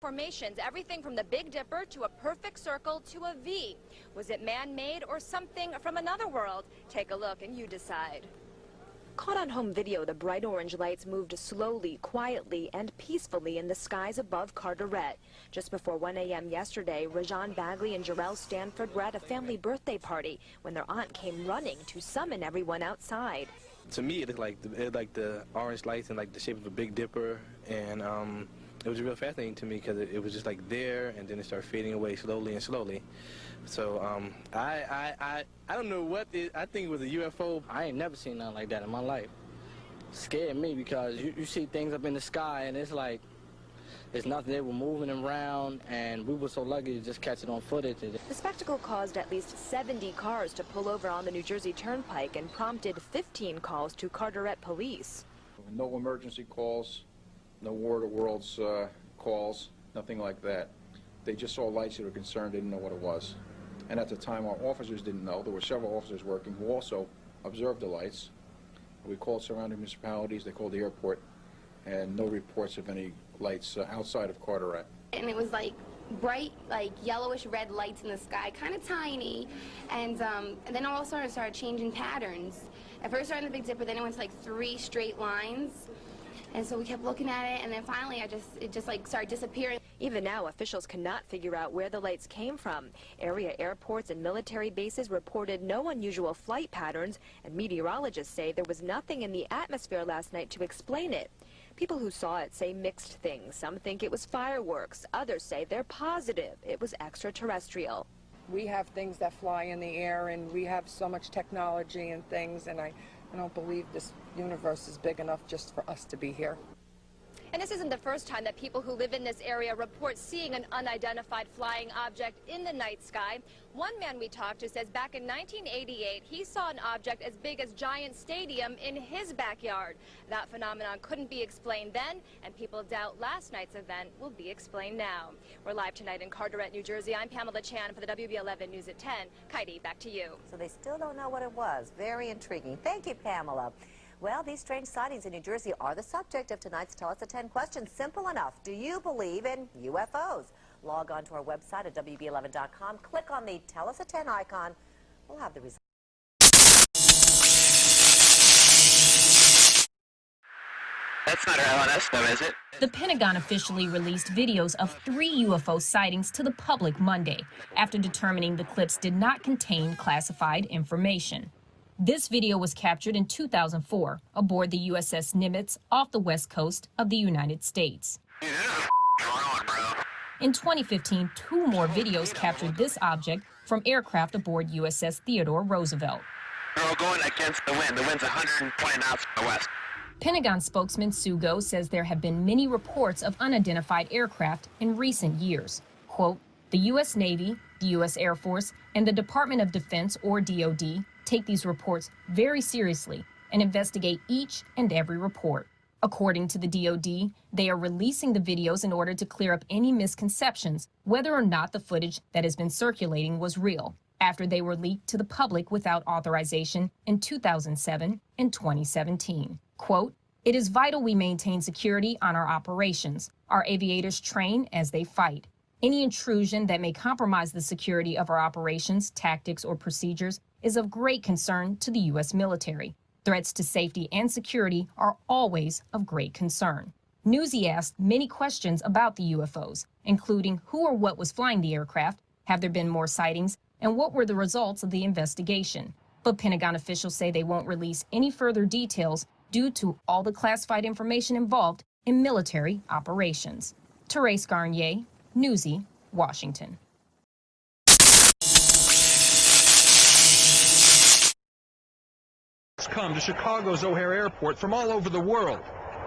formations, everything from the Big Dipper to a perfect circle to a V. Was it man-made or something from another world? Take a look and you decide. Caught on home video, the bright orange lights moved slowly, quietly, and peacefully in the skies above Carteret. Just before 1 a.m. yesterday, Rajan Bagley and Jarrell Stanford were at a family birthday party when their aunt came running to summon everyone outside. To me, it looked like the orange lights and like the shape of a Big Dipper, and it was real fascinating to me because it was just like there, and then it started fading away slowly and slowly. So I don't know what I think it was a UFO. I ain't never seen nothing like that in my life. It scared me because you see things up in the sky and it's like there's nothing. They were moving around, and we were so lucky to just catch it on footage. The spectacle caused at least 70 cars to pull over on the New Jersey Turnpike and prompted 15 calls to Carteret police. No emergency calls, no War of the Worlds calls, nothing like that. They just saw lights that were concerned, didn't know what it was. And at the time, our officers didn't know. There were several officers working who also observed the lights. We called surrounding municipalities, they called the airport, and no reports of any lights outside of Carteret. And it was like bright, like yellowish red lights in the sky, kind of tiny, and then all of a sudden it started changing patterns. At first it started in the Big Dipper, then it went to like 3 straight lines. And so we kept looking at it, and then finally it just like started disappearing. Even now, officials cannot figure out where the lights came from. Area airports and military bases reported no unusual flight patterns, and meteorologists say there was nothing in the atmosphere last night to explain it. People who saw it say mixed things. Some think it was fireworks. Others say they're positive it was extraterrestrial. We have things that fly in the air, and we have so much technology and things, and I don't believe this universe is big enough just for us to be here. And this isn't the first time that people who live in this area report seeing an unidentified flying object in the night sky. One man we talked to says back in 1988, he saw an object as big as Giant Stadium in his backyard. That phenomenon couldn't be explained then, and people doubt last night's event will be explained now. We're live tonight in Carteret, New Jersey. I'm Pamela Chan for the WB11 News at 10. Kaidi, back to you. So they still don't know what it was. Very intriguing. Thank you, Pamela. Well, these strange sightings in New Jersey are the subject of tonight's Tell Us the 10 questions. Simple enough. Do you believe in UFOs? Log on to our website at WB11.com. Click on the Tell Us the 10 icon. We'll have the results. That's not our LNS, though, is it? The Pentagon officially released videos of 3 UFO sightings to the public Monday after determining the clips did not contain classified information. This video was captured in 2004 aboard the USS Nimitz off the west coast of the United States. Dude, going on, bro. In 2015, 2 more videos captured this object from aircraft aboard USS Theodore Roosevelt. They're all going against the wind. The wind's 120 knots from the west. Pentagon spokesman Sugo says there have been many reports of unidentified aircraft in recent years. Quote, the U.S. Navy, the U.S. Air Force, and the Department of Defense, or DoD, take these reports very seriously and investigate each and every report. According to the DoD, they are releasing the videos in order to clear up any misconceptions whether or not the footage that has been circulating was real, after they were leaked to the public without authorization in 2007 and 2017. Quote, it is vital we maintain security on our operations. Our aviators train as they fight. Any intrusion that may compromise the security of our operations, tactics, or procedures is of great concern to the U.S. military. Threats to safety and security are always of great concern. Newsy asked many questions about the UFOs, including who or what was flying the aircraft, have there been more sightings, and what were the results of the investigation. But Pentagon officials say they won't release any further details due to all the classified information involved in military operations. Therese Garnier, Newsy, Washington. Come to Chicago's O'Hare Airport from all over the world.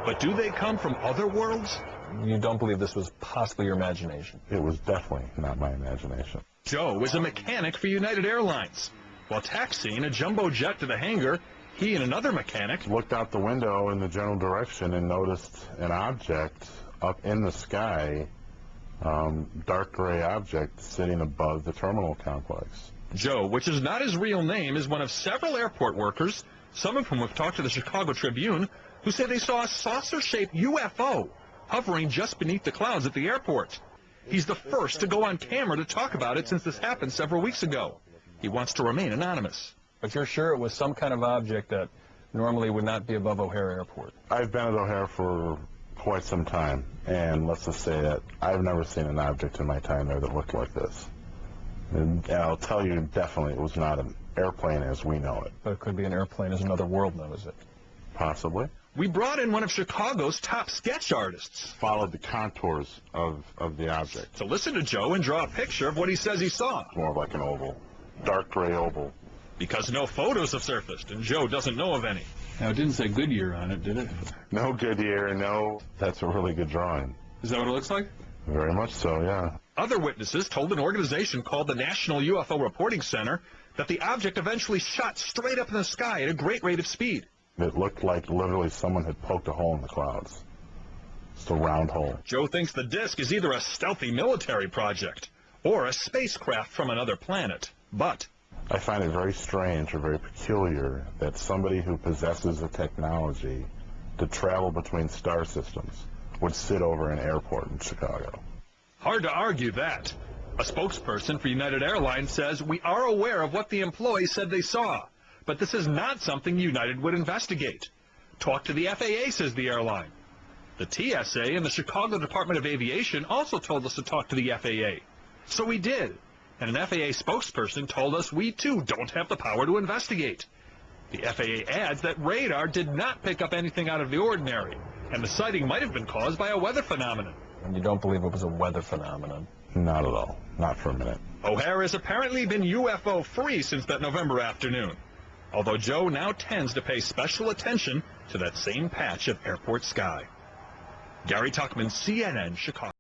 But do they come from other worlds? You don't believe this was possibly your imagination? It was definitely not my imagination. Joe is a mechanic for United Airlines. While taxiing a jumbo jet to the hangar, he and another mechanic looked out the window in the general direction and noticed an object up in the sky, dark gray object sitting above the terminal complex. Joe, which is not his real name, is one of several airport workers, some of whom have talked to the Chicago Tribune, who say they saw a saucer-shaped UFO hovering just beneath the clouds at the airport. He's the first to go on camera to talk about it since this happened several weeks ago. He wants to remain anonymous. But you're sure it was some kind of object that normally would not be above O'Hare Airport? I've been at O'Hare for quite some time, and let's just say that I've never seen an object in my time there that looked like this. And I'll tell you definitely it was not an airplane as we know it. But it could be an airplane as another world knows it. Possibly. We brought in one of Chicago's top sketch artists. Followed the contours of the object. To listen to Joe and draw a picture of what he says he saw. More like an oval. Dark gray oval. Because no photos have surfaced, and Joe doesn't know of any. Now, it didn't say Goodyear on it, did it? No Goodyear, no. That's a really good drawing. Is that what it looks like? Very much so, yeah. Other witnesses told an organization called the National UFO Reporting Center that the object eventually shot straight up in the sky at a great rate of speed. It looked like literally someone had poked a hole in the clouds. Just a round hole. Joe thinks the disk is either a stealthy military project or a spacecraft from another planet. But I find it very strange or very peculiar that somebody who possesses the technology to travel between star systems would sit over an airport in Chicago. hard to argue that. A spokesperson for United Airlines says, "We are aware of what the employees said they saw, but this is not something United would investigate. Talk to the FAA," says the airline. The TSA and the Chicago Department of Aviation also told us to talk to the FAA. So we did. And an FAA spokesperson told us we too don't have the power to investigate. The FAA adds that radar did not pick up anything out of the ordinary, and the sighting might have been caused by a weather phenomenon. And you don't believe it was a weather phenomenon? Not at all. Not for a minute. O'Hare has apparently been UFO-free since that November afternoon, although Joe now tends to pay special attention to that same patch of airport sky. Gary Tuckman, CNN, Chicago.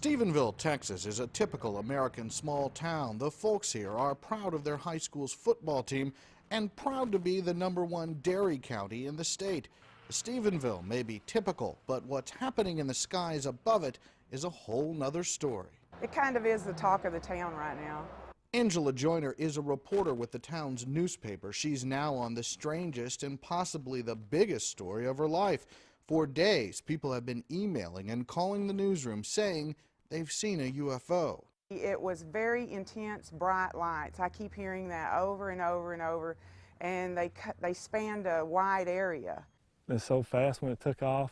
Stephenville, Texas is a typical American small town. The folks here are proud of their high school's football team and proud to be the #1 dairy county in the state. Stephenville may be typical, but what's happening in the skies above it is a whole nother story. It kind of is the talk of the town right now. Angela Joyner is a reporter with the town's newspaper. She's now on the strangest and possibly the biggest story of her life. For days, people have been emailing and calling the newsroom saying they've seen a UFO. It was very intense, bright lights. I keep hearing that over and over and over, and they spanned a wide area. It's so fast when it took off,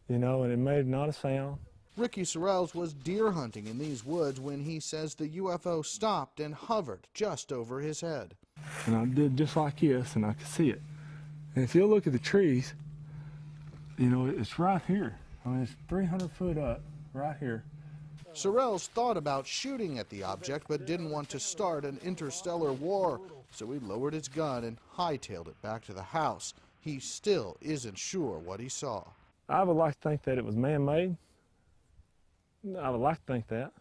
you know, and it made not a sound. Ricky Sorrells was deer hunting in these woods when he says the UFO stopped and hovered just over his head. And I did just like this, and I could see it. And if you look at the trees, you know, it's right here. I mean, it's 300 foot up, right here. Sorrells thought about shooting at the object, but didn't want to start an interstellar war, so he lowered his gun and hightailed it back to the house. He still isn't sure what he saw. I would like to think that it was man-made. I would like to think that.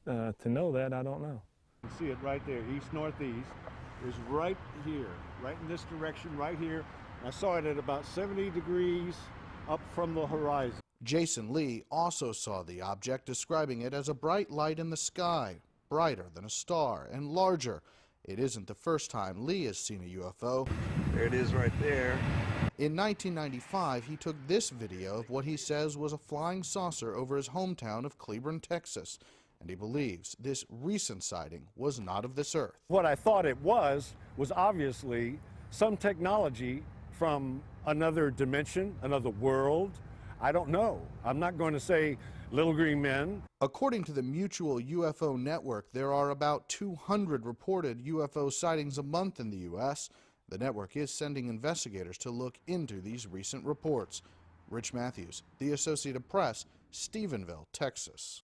To know that, I don't know. You can see it right there, east-northeast. It's right here, right in this direction, right here. I saw it at about 70 degrees up from the horizon. Jason Lee also saw the object, describing it as a bright light in the sky, brighter than a star and larger. It isn't the first time Lee has seen a UFO. There it is right there. In 1995, he took this video of what he says was a flying saucer over his hometown of Cleburne, Texas, and he believes this recent sighting was not of this earth. What I thought it was obviously some technology from another dimension, another world. I don't know. I'm not going to say little green men. According to the Mutual UFO Network, there are about 200 reported UFO sightings a month in the U.S. The network is sending investigators to look into these recent reports. Rich Matthews, The Associated Press, Stephenville, Texas.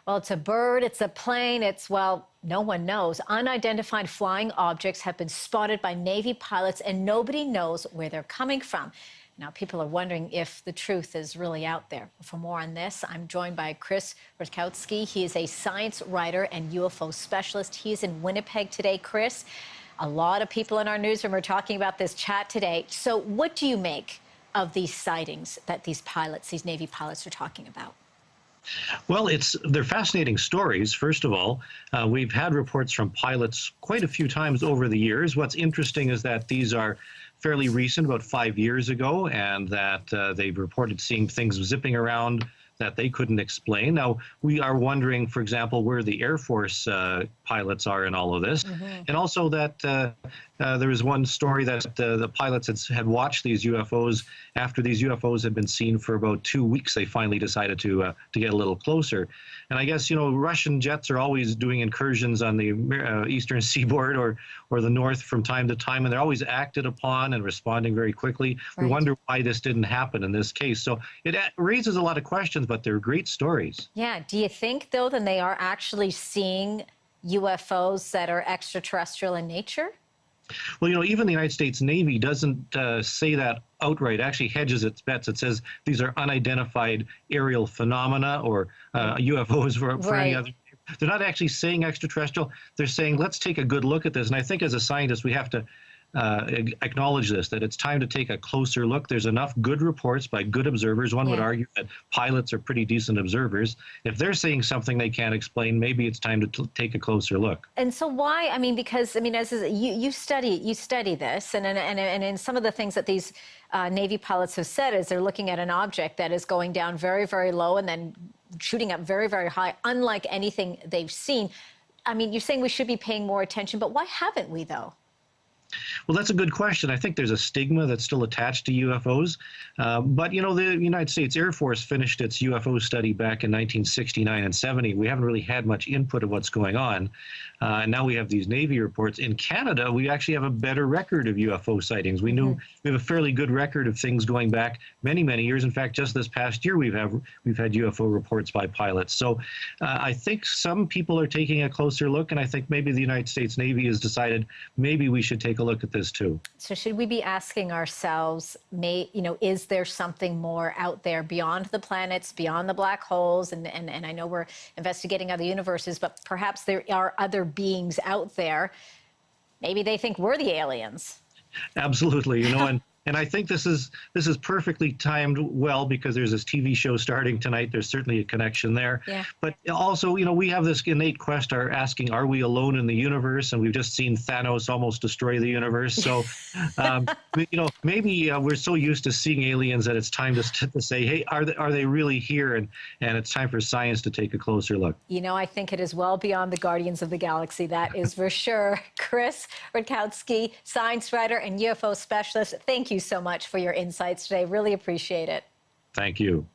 Well, it's a bird, it's a plane, it's, well, no one knows. Unidentified flying objects have been spotted by Navy pilots, and nobody knows where they're coming from. Now, people are wondering if the truth is really out there. For more on this, I'm joined by Chris Rutkowski. He is a science writer and UFO specialist. He's in Winnipeg today. Chris, a lot of people in our newsroom are talking about this chat today. So what do you make of these sightings that these pilots, these Navy pilots, are talking about? Well, they're fascinating stories. First of all, we've had reports from pilots quite a few times over the years. What's interesting is that these are fairly recent, about 5 years ago, and that they've reported seeing things zipping around that they couldn't explain. Now, we are wondering, for example, where the Air Force pilots are in all of this. And also that there was one story that the pilots had watched these UFOs. After these UFOs had been seen for about 2 weeks, they finally decided to get a little closer. And I guess, Russian jets are always doing incursions on the eastern seaboard or the north from time to time, and they're always acted upon and responding very quickly. Right. We wonder why this didn't happen in this case. So it raises a lot of questions, but they're great stories. Yeah. Do you think, though, that they are actually seeing UFOs that are extraterrestrial in nature? Well, even the United States Navy doesn't say that outright. It actually hedges its bets. It says these are unidentified aerial phenomena or UFOs for any other. They're not actually saying extraterrestrial. They're saying, let's take a good look at this. And I think as a scientist, we have to acknowledge this, that it's time to take a closer look. There's enough good reports by good observers. One would argue that pilots are pretty decent observers. If they're seeing something they can't explain, maybe it's time to take a closer look. And so why? Because as you study this, and in some of the things that these Navy pilots have said is they're looking at an object that is going down very, very low and then shooting up very, very high, unlike anything they've seen. You're saying we should be paying more attention, but why haven't we, though? Well, that's a good question. I think there's a stigma that's still attached to UFOs. But, the United States Air Force finished its UFO study back in 1969 and 70. We haven't really had much input of what's going on. And now we have these Navy reports. In Canada, we actually have a better record of UFO sightings. We have a fairly good record of things going back many, many years. In fact, just this past year, we've had UFO reports by pilots. So I think some people are taking a closer look, and I think maybe the United States Navy has decided maybe we should take a look at this too. So should we be asking ourselves, is there something more out there beyond the planets, beyond the black holes? And I know we're investigating other universes, but perhaps there are other beings out there. Maybe they think we're the aliens. Absolutely, and I think this is perfectly timed well because there's this TV show starting tonight. There's certainly a connection there. Yeah. But also, we have this innate quest asking, are we alone in the universe? And we've just seen Thanos almost destroy the universe. So, maybe we're so used to seeing aliens that it's time to say, hey, are they really here? And it's time for science to take a closer look. I think it is well beyond the Guardians of the Galaxy. That is for sure. Chris Rutkowski, science writer and UFO specialist. Thank you so much for your insights today. Really appreciate it. Thank you.